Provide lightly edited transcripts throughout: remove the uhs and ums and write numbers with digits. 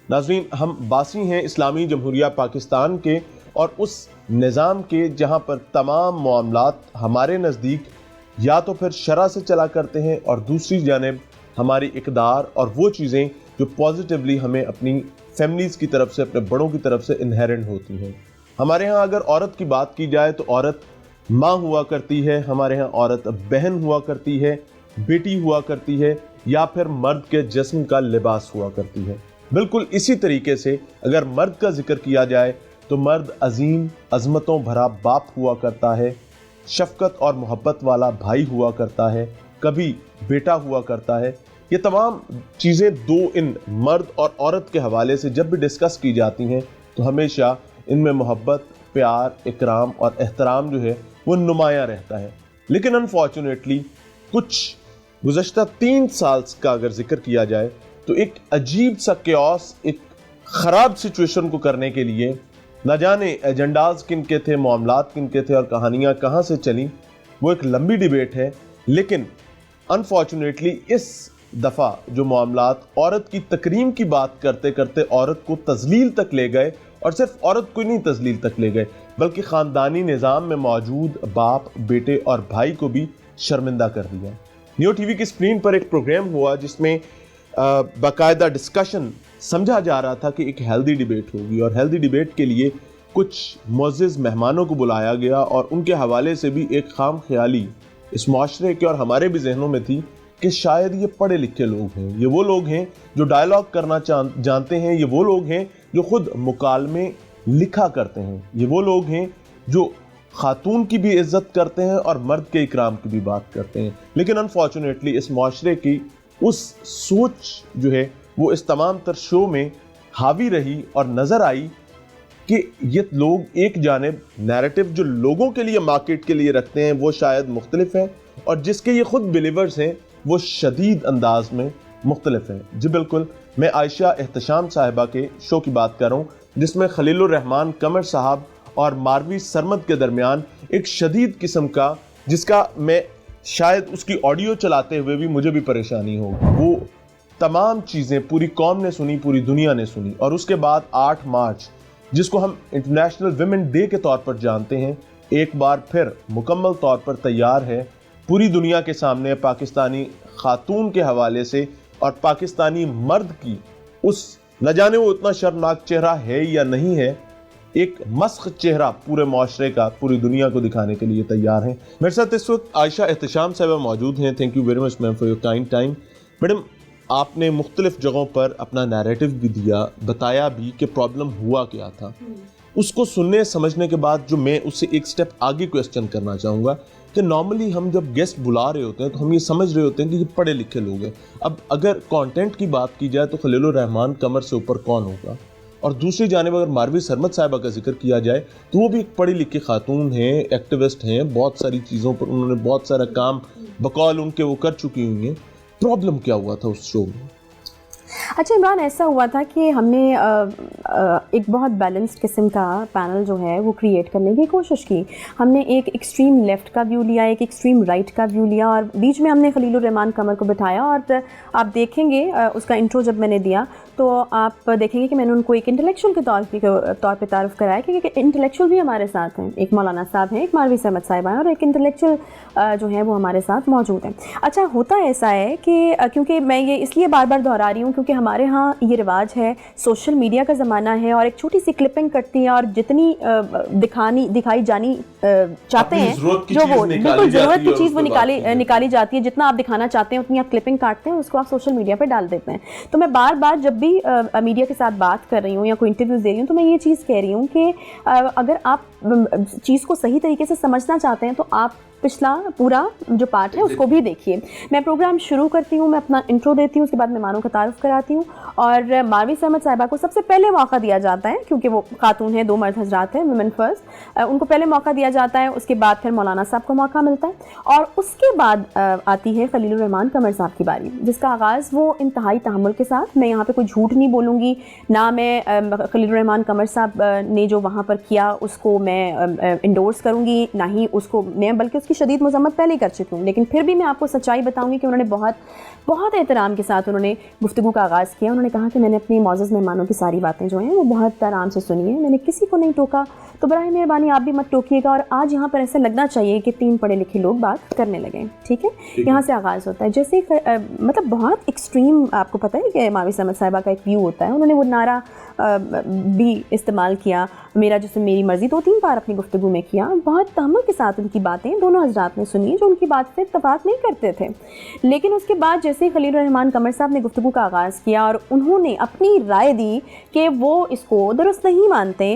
ناظرین، ہم باسی ہیں اسلامی جمہوریہ پاکستان کے اور اس نظام کے جہاں پر تمام معاملات ہمارے نزدیک یا تو پھر شرع سے چلا کرتے ہیں اور دوسری جانب ہماری اقدار اور وہ چیزیں جو پازیٹیولی ہمیں اپنی فیملیز کی طرف سے، اپنے بڑوں کی طرف سے انہیرنٹ ہوتی ہیں۔ ہمارے ہاں اگر عورت کی بات کی جائے تو عورت ماں ہوا کرتی ہے، ہمارے ہاں عورت بہن ہوا کرتی ہے، بیٹی ہوا کرتی ہے، یا پھر مرد کے جسم کا لباس ہوا کرتی ہے۔ بالکل اسی طریقے سے اگر مرد کا ذکر کیا جائے تو مرد عظیم عظمتوں بھرا باپ ہوا کرتا ہے، شفقت اور محبت والا بھائی ہوا کرتا ہے، کبھی بیٹا ہوا کرتا ہے۔ یہ تمام چیزیں دو ان مرد اور عورت کے حوالے سے جب بھی ڈسکس کی جاتی ہیں تو ہمیشہ ان میں محبت، پیار، اکرام اور احترام جو ہے وہ نمایاں رہتا ہے۔ لیکن انفارچونیٹلی کچھ گزشتہ 3 سال کا اگر ذکر کیا جائے تو ایک عجیب سا کیوس، ایک خراب سچویشن کو کرنے کے لیے نہ جانے ایجنڈاز کن کے تھے، معاملات کن کے تھے اور کہانیاں کہاں سے چلیں، وہ ایک لمبی ڈیبیٹ ہے۔ لیکن انفارچونیٹلی اس دفعہ جو معاملات عورت کی تکریم کی بات کرتے کرتے عورت کو تذلیل تک لے گئے، اور صرف عورت کو نہیں تذلیل تک لے گئے بلکہ خاندانی نظام میں موجود باپ، بیٹے اور بھائی کو بھی شرمندہ کر دیا۔ نیو ٹی وی کی اسکرین پر ایک پروگرام ہوا جس میں باقاعدہ ڈسکشن سمجھا جا رہا تھا کہ ایک ہیلدی ڈیبیٹ ہوگی، اور ہیلدی ڈیبیٹ کے لیے کچھ معزز مہمانوں کو بلایا گیا اور ان کے حوالے سے بھی ایک خام خیالی اس معاشرے کے اور ہمارے بھی ذہنوں میں تھی کہ شاید یہ پڑھے لکھے لوگ ہیں، یہ وہ لوگ ہیں جو ڈائلاگ کرنا جانتے ہیں، یہ وہ لوگ ہیں جو خود مکالمے لکھا کرتے ہیں، یہ وہ لوگ ہیں جو خاتون کی بھی عزت کرتے ہیں اور مرد کے اکرام کی بھی بات کرتے ہیں۔ لیکن انفارچونیٹلی اس معاشرے کی اس سوچ جو ہے وہ اس تمام تر شو میں حاوی رہی اور نظر آئی کہ یہ لوگ ایک جانب نیریٹو جو لوگوں کے لیے مارکیٹ کے لیے رکھتے ہیں وہ شاید مختلف ہیں، اور جس کے یہ خود بلیورز ہیں وہ شدید انداز میں مختلف ہیں۔ جی بالکل، میں عائشہ احتشام صاحبہ کے شو کی بات کر رہا ہوں جس میں خلیل الرحمان قمر صاحب اور ماروی سرمد کے درمیان ایک شدید قسم کا، جس کا میں شاید اس کی آڈیو چلاتے ہوئے بھی مجھے بھی پریشانی ہوگی، وہ تمام چیزیں پوری قوم نے سنی، پوری دنیا نے سنی۔ اور اس کے بعد 8 مارچ جس کو ہم انٹرنیشنل ویمن ڈے کے طور پر جانتے ہیں، ایک بار پھر مکمل طور پر تیار ہے پوری دنیا کے سامنے پاکستانی خاتون کے حوالے سے اور پاکستانی مرد کی اس نہ جانے وہ اتنا شرمناک چہرہ ہے یا نہیں ہے، ایک مسخ چہرہ پورے معاشرے کا پوری دنیا کو دکھانے کے لیے تیار ہیں۔ میرے ساتھ اس وقت عائشہ احتشام صاحبہ موجود ہیں۔ Thank you very much ma'am for your kind time. Madam, آپ نے مختلف جگہوں پر اپنا نیریٹو بھی دیا، بتایا بھی کہ پرابلم ہوا کیا تھا۔ اس کو سننے سمجھنے کے بعد جو میں اس سے ایک سٹیپ آگے کویسچن کرنا چاہوں گا کہ نارملی ہم جب گیسٹ بلا رہے ہوتے ہیں تو ہم یہ سمجھ رہے ہوتے ہیں کہ یہ پڑھے لکھے لوگ ہیں۔ اب اگر کانٹینٹ کی بات کی جائے تو خلیل الرحمان قمر سے اوپر کون ہوگا؟ اور دوسری جانب اگر ماروی سرمد صاحبہ کا ذکر کیا جائے تو وہ بھی ایک پڑھی لکھی خاتون ہیں، ایکٹیوسٹ ہیں، بہت ساری چیزوں پر انہوں نے بہت سارا کام بقول ان کے وہ کر چکی ہوئی ہیں۔ پرابلم کیا ہوا تھا اس شو میں؟ اچھا عمران، ایسا ہوا تھا کہ ہم نے ایک بہت بیلنسڈ قسم کا پینل جو ہے وہ کریٹ کرنے کی کوشش کی۔ ہم نے ایک ایکسٹریم لیفٹ کا ویو لیا، ایک ایکسٹریم رائٹ کا ویو لیا، اور بیچ میں ہم نے خلیل الرحمان قمر کو بٹھایا۔ اور آپ دیکھیں گے اس کا انٹرو جب میں نے دیا تو آپ دیکھیں گے کہ میں نے ان کو ایک انٹلیکچوئل کے طور پہ تعارف کرایا کہ انٹلیکچوئل بھی ہمارے ساتھ ہیں، ایک مولانا صاحب ہیں، ایک ماروی سرمد صاحبہ ہیں، اور ایک انٹلیکچوئل جو ہے وہ ہمارے ساتھ موجود ہیں۔ اچھا، ہوتا ایسا ہے کہ کیونکہ میں یہ اس لیے بار بار دہرا رہی ہوں کیونکہ ہمارے ہاں یہ رواج ہے، سوشل میڈیا کا زمانہ ہے، اور ایک چھوٹی سی کلپنگ کرتی ہیں اور جتنی دکھائی جانی چاہتے ہیں جو وہ بالکل ضرورت کی چیز وہ نکالی جاتی ہے، جتنا آپ دکھانا چاہتے ہیں اتنی آپ کلپنگ کاٹتے ہیں، اس کو آپ سوشل میڈیا پہ ڈال دیتے ہیں۔ تو میں بار بار جب بھی میڈیا کے ساتھ بات کر رہی ہوں یا کوئی انٹرویوز دے رہی ہوں تو میں یہ چیز کہہ رہی ہوں کہ اگر آپ چیز کو صحیح طریقے سے سمجھنا چاہتے ہیں تو آپ پچھلا پورا جو پارٹ ہے اس کو بھی دیکھیے۔ میں پروگرام شروع کرتی ہوں، میں اپنا انٹرو دیتی ہوں، اس کے بعد مہمانوں کا تعارف کراتی ہوں، اور ماروی سرمد صاحبہ کو سب سے پہلے موقع دیا جاتا ہے کیونکہ وہ خاتون ہیں، 2 مرد حضرات ہیں، ویمن فرسٹ، ان کو پہلے موقع دیا جاتا ہے، اس کے بعد پھر مولانا صاحب کو موقع ملتا ہے، اور اس کے بعد آتی ہے خلیل الرحمان قمر صاحب کی باری، جس کا آغاز وہ انتہائی تحمل کے ساتھ، میں یہاں پہ کوئی جھوٹ نہیں بولوں گی، نہ میں خلیل الرحمان قمر صاحب نے جو وہاں پر کیا اس کو میں انڈورس کروں گی، نہ ہی اس کو میں، بلکہ اس اس کی شدید مذمت پہلے ہی کر چکی ہوں، لیکن پھر بھی میں آپ کو سچائی بتاؤں گی کہ انہوں نے بہت احترام کے ساتھ انہوں نے گفتگو کا آغاز کیا. انہوں نے کہا کہ میں نے اپنی معزز مہمانوں کی ساری باتیں جو ہیں وہ بہت آرام سے سنی ہیں، میں نے کسی کو نہیں ٹوکا، تو براہ مہربانی آپ بھی مت ٹوکیے گا. اور آج یہاں پر ایسا لگنا چاہیے کہ 3 پڑھے لکھے لوگ بات کرنے لگے. ٹھیک ہے، یہاں سے آغاز ہوتا ہے. جیسے مطلب بہت ایکسٹریم، آپ کو پتہ ہے کہ ماوی سمد صاحبہ کا ایک ویو ہوتا ہے. انہوں نے وہ نعرہ بھی استعمال کیا، میرا جسم میری مرضی، 2-3 بار اپنی گفتگو میں کیا. بہت تحمل کے ساتھ ان کی باتیں دونوں حضرات نے سنی جو ان کی بات سے اتفاق نہیں کرتے تھے. لیکن اس کے بعد جیسے خلیل الرحمان قمر صاحب نے گفتگو کا آغاز کیا اور انہوں نے اپنی رائے دی کہ وہ اس کو درست نہیں مانتے،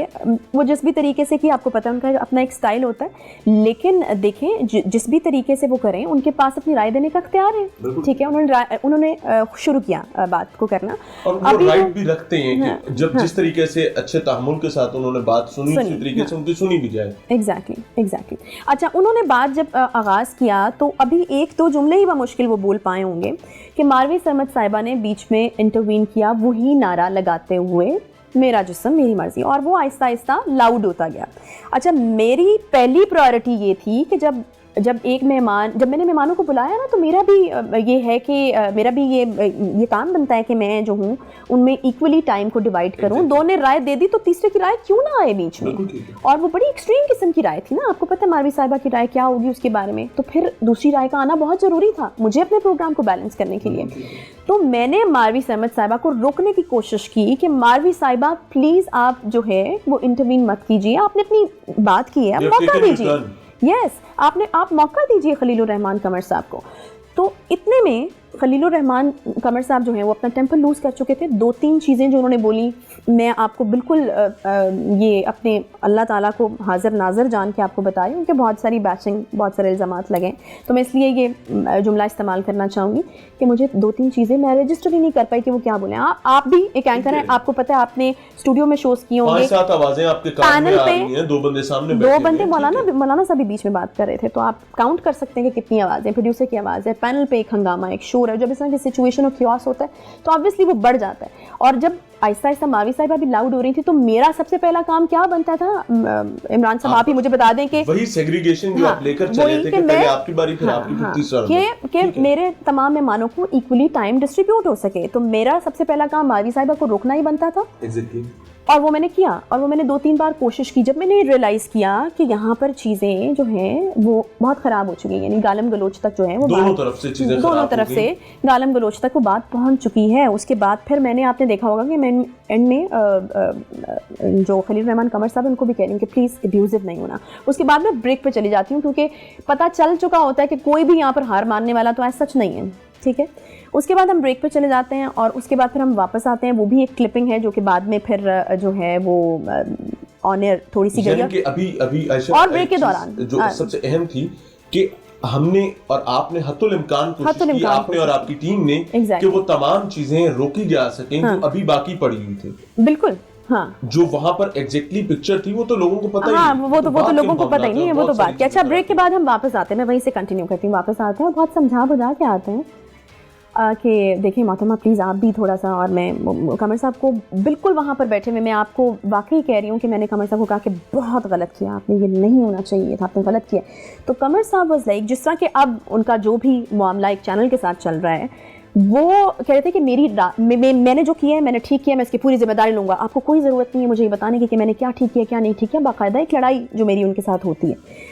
وہ جس بھی طریقے سے کہ آپ کو پتہ ہے ان کا اپنا ایک سٹائل ہوتا ہے، لیکن دیکھیں جس بھی طریقے سے وہ کریں ان کے پاس اپنی رائے دینے کا اختیار ہے. ٹھیک ہے، انہوں نے شروع کیا بات کو کرنا، اور وہ رائٹ بھی رکھتے ہیں کہ جب جس طریقے سے اچھے تحمل کے ساتھ انہوں نے بات سنی اسی طریقے سے ان کی سنی بھی جائے. ایگزیکٹلی. اچھا، انہوں نے بات جب آغاز کیا تو ابھی 1-2 جملے ہی بمشکل وہ بول پائے ہوں گے کہ ماروی سمد صاحبہ نے بیچ میں انٹروین کیا وہی نعرہ لگاتے ہوئے میرا جسم میری مرضی، اور وہ آہستہ آہستہ لاؤڈ ہوتا گیا. اچھا، میری پہلی پرائورٹی یہ تھی کہ جب میں نے مہمانوں کو بلایا نا تو میرا بھی یہ ہے کہ میرا بھی یہ کام بنتا ہے کہ میں جو ہوں ان میں ایکولی ٹائم کو ڈیوائڈ کروں. 2 نے رائے دے دی تو تیسرے کی رائے کیوں نہ آئے بیچ میں، اور وہ بڑی ایکسٹریم قسم کی رائے تھی نا. آپ کو پتہ ہے ماروی صاحبہ کی رائے کیا ہوگی اس کے بارے میں، تو پھر دوسری رائے کا آنا بہت ضروری تھا مجھے اپنے پروگرام کو بیلنس کرنے کے لیے. تو میں نے ماروی سمد صاحبہ کو روکنے کی کوشش کی کہ ماروی صاحبہ پلیز آپ جو ہے وہ انٹروین مت کیجیے، آپ نے اپنی بات کی ہے، موقع دیجیے. یس، آپ موقع دیجیے خلیل الرحمان قمر صاحب کو. تو اتنے میں خلیل الرحمان قمر صاحب جو ہیں وہ اپنا ٹیمپر لوز کر چکے تھے. 2-3 چیزیں جو انہوں نے بولی میں آپ کو بالکل یہ اپنے اللہ تعالیٰ کو حاضر ناظر جان کے آپ کو بتا رہی ہوں کہ بہت ساری بیچنگ، بہت سارے الزامات لگیں. تو میں اس لیے یہ جملہ استعمال کرنا چاہوں گی کہ مجھے 2-3 چیزیں میں رجسٹر ہی نہیں کر پائی کہ وہ کیا بولیں. آپ بھی ایک اینکر ہیں، آپ کو پتہ ہے آپ نے اسٹوڈیو میں شوز کیے ہوں گے، 5-7 آوازیں آپ کے کان میں آ رہی ہیں، 2 بندے سامنے بیٹھے ہیں، 2 بندے مولانا صاحب بھی بیچ میں بات کر رہے تھے، تو آپ کاؤنٹ کر سکتے ہیں کہ کتنی آوازیں، پروڈیوسر کی آواز ہے، پینل پہ ایک ہنگامہ، ایک شور ہے. جب اس طرح کی سچویشن اور کیوس ہوتا ہے تو آبویسلی وہ بڑھ جاتا ہے. اور جب آہستہ آہستہ ماوی صاحبہ بھی لاؤڈ ہو رہی تھی تو میرا سب سے پہلا کام کیا بنتا تھا، عمران صاحب آپ ہی مجھے بتا دیں کہ وہی سیگریگیشن جو آپ لے کر چلے تھے کہ پہلے آپ کی باری پھر آپ کی، پھر تیسرا، کہ میرے تمام مہمانوں کو ایکولی ٹائم ڈسٹریبیوٹ ہو سکے. تو میرا سب سے پہلا کام ماوی صاحبہ کو روکنا ہی بنتا تھا. اور وہ میں نے کیا، اور وہ میں نے 2-3 بار کوشش کی. جب میں نے ریئلائز کیا کہ یہاں پر چیزیں جو ہیں وہ بہت خراب ہو چکی ہیں، یعنی گالم گلوچ تک جو ہے وہ دونوں طرف سے چیزیں دونوں طرف سے گالم گلوچ تک وہ بات پہنچ چکی ہے. اس کے بعد پھر میں نے، آپ نے دیکھا ہوگا کہ میں اینڈ میں جو خلیل الرحمان قمر صاحب ان کو بھی کہہ رہی ہوں کہ پلیز ابیوزو نہیں ہونا. اس کے بعد میں بریک پہ چلی جاتی ہوں کیونکہ پتہ چل چکا ہوتا ہے کہ کوئی بھی یہاں پر ہار ماننے والا تو ایسا سچ نہیں ہے. ٹھیک ہے، اس کے بعد ہم بریک پہ چلے جاتے ہیں اور اس کے بعد پھر ہم واپس آتے ہیں. وہ بھی ایک کلپنگ ہے جو کہ بعد میں پھر جو ہے وہ آن ایئر تھوڑی سی گئی، کہ ابھی عائشہ اور بریک کے دوران جو سب سے اہم تھی کہ ہم نے اور آپ نے حتی الامکان کوشش کی، آپ نے اور آپ کی ٹیم نے، کہ وہ تمام چیزیں روکی جا سکیں جو ابھی باقی پڑی ہوئی تھی. بالکل، ہاں، جو وہاں پر ایگزیکٹلی پکچر تھی وہ تو لوگوں کو پتہ ہی نہیں، وہ تو لوگوں کو پتہ ہی نہیں ہے، وہ تو بات کیا. اچھا، بریک کے بعد ہم واپس آتے ہیں، میں وہیں سے کنٹینیو کرتی ہوں. واپس آتے ہیں اور بہت سمجھا بجھا کے آتے ہیں کہ دیکھیں محترمہ پلیز آپ بھی تھوڑا سا، اور میں قمر صاحب کو بالکل وہاں پر بیٹھے ہوئے میں آپ کو واقعی کہہ رہی ہوں کہ میں نے قمر صاحب کو کہا کہ بہت غلط کیا آپ نے، یہ نہیں ہونا چاہیے تھا، آپ نے غلط کیا. تو قمر صاحب واز لائک، جس طرح کہ اب ان کا جو بھی معاملہ ایک چینل کے ساتھ چل رہا ہے، وہ کہہ رہے تھے کہ میں نے جو کیا ہے میں نے ٹھیک کیا، میں اس کی پوری ذمہ داری لوں گا، آپ کو کوئی ضرورت نہیں ہے مجھے یہ بتانے کی کہ میں نے کیا ٹھیک کیا کیا نہیں ٹھیک کیا. باقاعدہ ایک لڑائی جو میری ان کے ساتھ ہوتی ہے.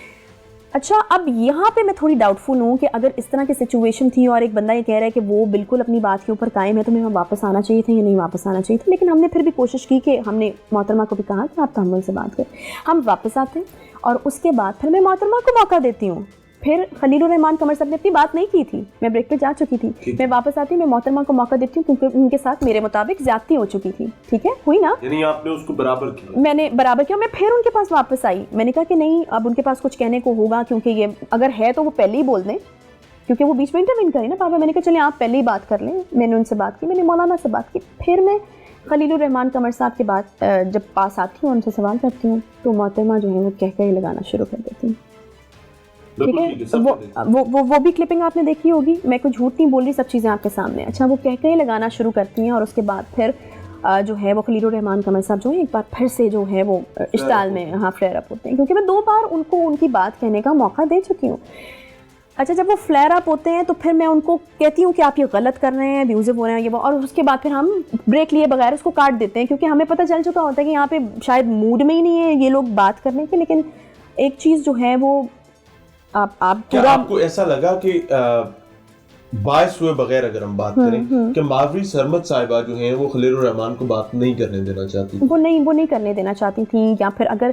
اچھا، اب یہاں پہ میں تھوڑی ڈاؤٹ فل ہوں کہ اگر اس طرح کی سچویشن تھی اور ایک بندہ یہ کہہ رہا ہے کہ وہ بالکل اپنی بات کے اوپر قائم ہے تو ہمیں واپس آنا چاہیے تھا یا نہیں واپس آنا چاہیے تھا. لیکن ہم نے پھر بھی کوشش کی کہ ہم نے محترمہ کو بھی کہا کہ آپ تحمل سے بات کریں. ہم واپس آتے ہیں اور اس کے بعد پھر میں محترمہ کو موقع دیتی ہوں. پھر خلیل الرحمان قمر صاحب نے اپنی بات نہیں کی تھی، میں بریک پہ جا چکی تھی، میں واپس آتی ہوں، میں محترمہ کو موقع دیتی ہوں کیونکہ ان کے ساتھ میرے مطابق زیادتی ہو چکی تھی. ٹھیک ہے، ہوئی نا، یعنی آپ نے اس کو برابر کیا. میں نے برابر کیا. میں پھر ان کے پاس واپس آئی، میں نے کہا کہ نہیں اب ان کے پاس کچھ کہنے کو ہوگا کیونکہ یہ اگر ہے تو وہ پہلے ہی بول دیں کیونکہ وہ بیچ میں انٹروین کریں نا پاپا. میں نے کہا چلیں آپ پہلے ہی بات کر لیں. میں نے ان سے بات کی، میں نے مولانا سے بات کی. پھر میں خلیل الرحمان قمر صاحب کے بعد جب پاس آتی ہوں ان سے سوال کرتی ہوں تو محترمہ جو ہے وہ کہہ ہی لگانا شروع کر دیتی ہیں. ٹھیک ہے، وہ بھی کلپنگ آپ نے دیکھی ہوگی، میں کوئی جھوٹ نہیں بول رہی، سب چیزیں آپ کے سامنے. اچھا، وہ کہہ لگانا شروع کرتی ہیں اور اس کے بعد پھر جو ہے وہ خلیل الرحمان قمر صاحب جو ہیں ایک بار پھر سے جو ہے وہ اشتعال میں فلیئر اپ ہوتے ہیں, کیونکہ میں 2 بار ان کو ان کی بات کہنے کا موقع دے چکی ہوں. اچھا جب وہ فلیئر اپ ہوتے ہیں تو پھر میں ان کو کہتی ہوں کہ آپ یہ غلط کر رہے ہیں, ابیوزو ہو رہے ہیں یہ وہ, اور اس کے بعد پھر ہم بریک لیے بغیر اس کو کاٹ دیتے ہیں, کیونکہ ہمیں پتہ چل چکا ہوتا ہے کہ یہاں پہ شاید موڈ میں ہی نہیں ہے یہ لوگ بات کرنے کے. لیکن ایک چیز جو ہے وہ آپ کو ایسا لگا کہ باعث ہوئے بغیر اگر ہم بات کریں کہ ماوری سرمد صاحبہ جو ہیں وہ خلیل الرحمان کو بات نہیں کرنے دینا چاہتی, وہ نہیں کرنے دینا چاہتی تھیں, یا پھر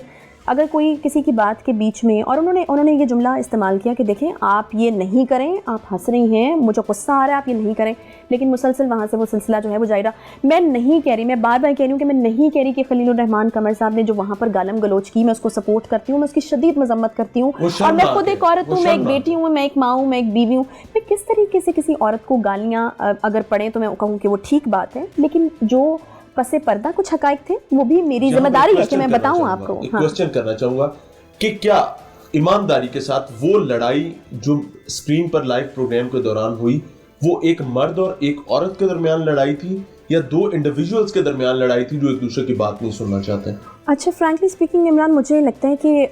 اگر کوئی کسی کی بات کے بیچ میں, اور انہوں نے یہ جملہ استعمال کیا کہ دیکھیں آپ یہ نہیں کریں, آپ ہنس رہی ہیں, مجھے غصہ آ رہا ہے, آپ یہ نہیں کریں, لیکن مسلسل وہاں سے وہ سلسلہ جو ہے وہ جاری رہا. میں نہیں کہہ رہی, میں بار بار کہہ رہی ہوں کہ میں نہیں کہہ رہی کہ خلیل الرحمان قمر صاحب نے جو وہاں پر گالم گلوچ کی میں اس کو سپورٹ کرتی ہوں, میں اس کی شدید مذمت کرتی ہوں, اور میں خود ایک عورت ہوں, میں ایک بیٹی ہوں, میں ایک ماں ہوں, میں ایک بیوی ہوں. میں کس طریقے سے کسی عورت کو گالیاں اگر پڑھیں تو میں کہوں کہ وہ ٹھیک بات ہے, لیکن جو پس پردہ کچھ حقائق تھے وہ بھی میری ذمہ داری ہے کہ میں بتاؤں آپ کو. ایک کوسچن کرنا چاہوں گا کہ کیا ایمانداری کے ساتھ وہ لڑائی جو اسکرین پر لائیو پروگرام کے دوران ہوئی وہ ایک مرد اور ایک عورت کے درمیان لڑائی تھی, یا 2 انڈیویجولز کے درمیان لڑائی تھی جو ایک دوسرے کی بات نہیں سننا چاہتے ہیں؟ اچھا فرینکلی اسپیکنگ عمران, مجھے لگتا ہے کہ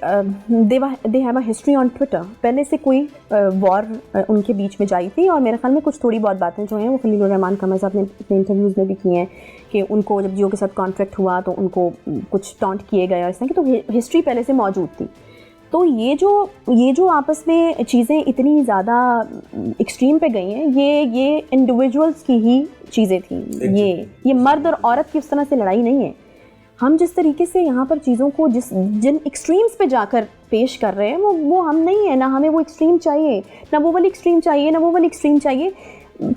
they have a history on Twitter. پہلے سے کوئی وار ان کے بیچ میں جائی تھی, اور میرے خیال میں کچھ تھوڑی بہت باتیں جو ہیں وہ خلیل الرحمان قمر صاحب نے اپنے انٹرویوز میں بھی کی ہیں کہ ان کو جب جیو کے ساتھ کانٹریکٹ ہوا تو ان کو کچھ ٹانٹ کیے گئے اور اس طرح کی, تو ہسٹری پہلے سے موجود تھی. تو یہ جو آپس میں چیزیں اتنی زیادہ ایکسٹریم پہ گئی ہیں, یہ انڈیویجولس کی ہی چیزیں تھیں. یہ مرد اور عورت کی اس طرح سے لڑائی نہیں ہے. ہم جس طریقے سے یہاں پر چیزوں کو جن ایکسٹریمز پہ جا کر پیش کر رہے ہیں وہ ہم نہیں ہیں, نہ ہمیں وہ ایکسٹریم چاہیے, نہ وہ والی ایکسٹریم چاہیے, نہ وہ والی ایکسٹریم چاہیے.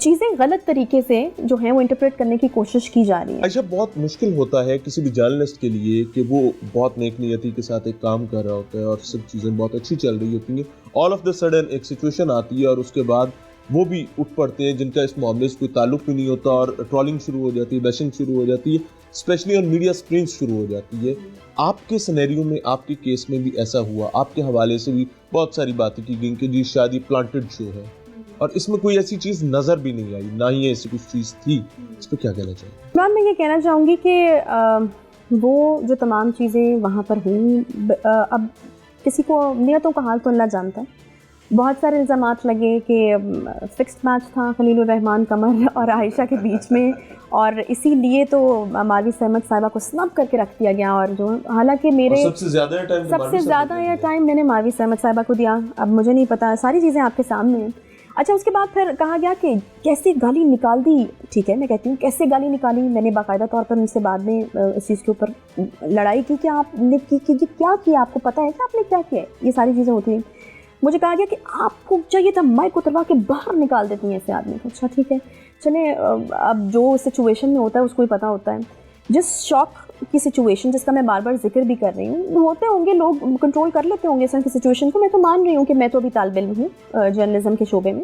چیزیں غلط طریقے سے جو ہیں وہ انٹرپریٹ کرنے کی کوشش کی جا رہی ہے. اچھا بہت مشکل ہوتا ہے کسی بھی جرنلسٹ کے لیے کہ وہ بہت نیک نیتی کے ساتھ ایک کام کر رہا ہوتا ہے اور سب چیزیں بہت اچھی چل رہی ہوتی ہیں, آل آف دا سڈن ایک سچویشن آتی ہے اور اس کے بعد وہ بھی اٹھ پڑتے ہیں جن کا اس معاملے سے کوئی تعلق بھی نہیں ہوتا, اور ٹرولنگ شروع ہو جاتی ہے, بیشنگ شروع ہو جاتی ہے, اسپیشلی آن میڈیا اسکرینز شروع ہو جاتی ہے. آپ کے سینیریو میں, آپ کے کیس میں بھی ایسا ہوا, آپ کے حوالے سے بھی بہت ساری باتیں کی گئیں کہ جی شاید یہ پلانٹڈ شو ہے, اور اس میں کوئی ایسی چیز نظر بھی نہیں آئی, نہ ہی ایسی کچھ چیز تھی. اس پہ کیا کہنا چاہیے؟ عمران, میں یہ کہنا چاہوں گی کہ وہ جو تمام چیزیں وہاں پر ہوئیں, اب کسی کو نیتوں کا حال تو اللہ جانتا ہے. بہت سارے الزامات لگے کہ فکسڈ میچ تھا خلیل الرحمان قمر اور عائشہ کے بیچ میں, اور اسی لیے تو ماوی سرمد صاحبہ کو سنب کر کے رکھ دیا گیا, اور جو حالانکہ میرے سب سے زیادہ ایئر ٹائم میں نے ماوی سرمد صاحبہ کو دیا. اب مجھے نہیں پتا, ساری چیزیں آپ کے سامنے ہیں. اچھا اس کے بعد پھر کہا گیا کہ کیسے گالی نکال دی. ٹھیک ہے, میں کہتی ہوں کیسے گالی نکالی. میں نے باقاعدہ طور پر ان سے بعد میں اس چیز کے اوپر لڑائی کی کہ آپ نے کیا کیا, آپ کو پتہ ہے کہ آپ نے کیا کیا. یہ ساری چیزیں ہوتی ہیں. مجھے کہا گیا کہ آپ کو چاہیے تھا مائک اتروا کے باہر نکال دیتی ہیں ایسے آدمی کو. اچھا ٹھیک ہے, چلیں, اب جو سچویشن میں ہوتا ہے اس کو ہی پتہ ہوتا ہے. جس شوق کی سچویشن جس کا میں بار بار ذکر بھی کر رہی ہوں, ہوتے ہوں گے لوگ کنٹرول کر لیتے ہوں گے اس طرح کی سچویشن کو. میں تو مان رہی ہوں کہ میں تو ابھی طالب علم ہوں جرنلزم کے شعبے میں,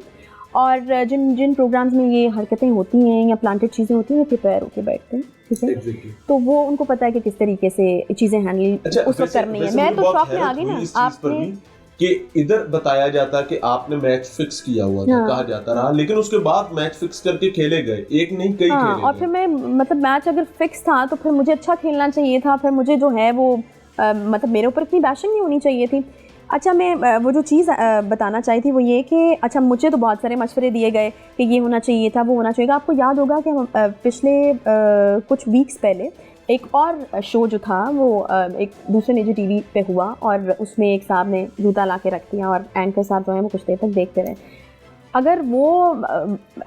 اور جن پروگرامز میں یہ حرکتیں ہوتی ہیں یا پلانٹڈ چیزیں ہوتی ہیں وہ پریپیئر ہو کے بیٹھتے ہیں. ٹھیک ہے, تو وہ ان کو پتہ ہے کہ کس طریقے سے چیزیں ہینڈل اس وقت کرنی ہے. میں تو شوق میں آ گئی نا. آپ نے کہ ادھر بتایا جاتا کہ آپ نے میچ فکس کیا ہوا تھا, کہا جاتا رہا, لیکن اس کے بعد میچ فکس کر کے کھیلے گئے, ایک نہیں کئی کھیلے گئے. اور پھر میں مطلب میچ اگر فکس تھا تو پھر مجھے اچھا کھیلنا چاہیے تھا, پھر مجھے جو ہے وہ مطلب میرے اوپر اتنی بیشنگ نہیں ہونی چاہیے تھی. اچھا میں وہ جو چیز بتانا چاہی تھی وہ یہ کہ اچھا مجھے تو بہت سارے مشورے دیے گئے کہ یہ ہونا چاہیے تھا, وہ ہونا چاہیے تھا. آپ کو یاد ہوگا کہ پچھلے کچھ ویکس پہلے ایک اور شو جو تھا وہ ایک دوسرے نجی ٹی وی پہ ہوا, اور اس میں ایک صاحب نے جوتا لا کے رکھ دیا اور اینکر صاحب جو ہیں وہ کچھ دیر تک دیکھتے رہے. اگر وہ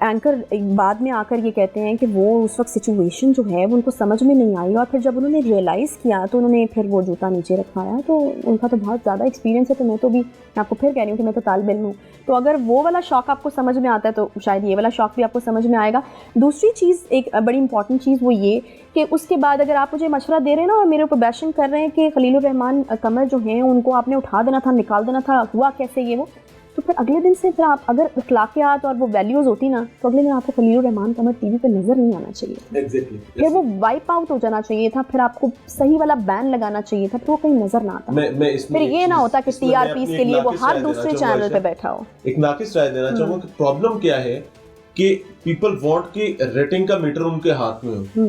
اینکر بعد میں آ کر یہ کہتے ہیں کہ وہ اس وقت سچویشن جو ہے وہ ان کو سمجھ میں نہیں آئی, اور پھر جب انہوں نے ریئلائز کیا تو انہوں نے پھر وہ جوتا نیچے رکھوایا, تو ان کا تو بہت زیادہ ایکسپیرینس ہے. تو میں تو بھی میں آپ کو پھر کہہ رہی ہوں کہ میں تو طالب علم ہوں, تو اگر وہ والا شوق آپ کو سمجھ میں آتا ہے تو شاید یہ والا شوق بھی آپ کو سمجھ میں آئے گا. دوسری چیز, ایک بڑی امپورٹنٹ چیز وہ یہ کہ اس کے بعد اگر آپ مجھے مشورہ دے رہے ہیں نا اور میرے اوپر بیشنگ کر رہے ہیں کہ خلیل الرحمان قمر جو ہیں ان کو آپ نے اٹھا دینا تھا, نکال دینا تھا, ہوا کیسے یہ وہ, تو پھر اگلے دن سے پھر آپ اگر اخلاقیات اور وہ ویلیوز ہوتی نا تو اگلے دن آپ کو خلیل الرحمان قمر ٹی وی پہ نظر نہیں آنا چاہیے. پھر وہ وائپ آؤٹ ہو جانا چاہیے تھا, پھر آپ کو صحیح والا بین لگانا چاہیے تھا, پھر وہ کہیں نظر نہ آتا. پھر یہ نہ ہوتا کہ ٹی آر پیز کے لیے وہ ہر دوسرے چینل پہ بیٹھا ہو. ایک ناقص رائے دینا چاہوں گا کہ پرابلم کیا ہے کہ پیپل وانٹ کہ ریٹنگ کا میٹر ان کے ہاتھ میں ہو,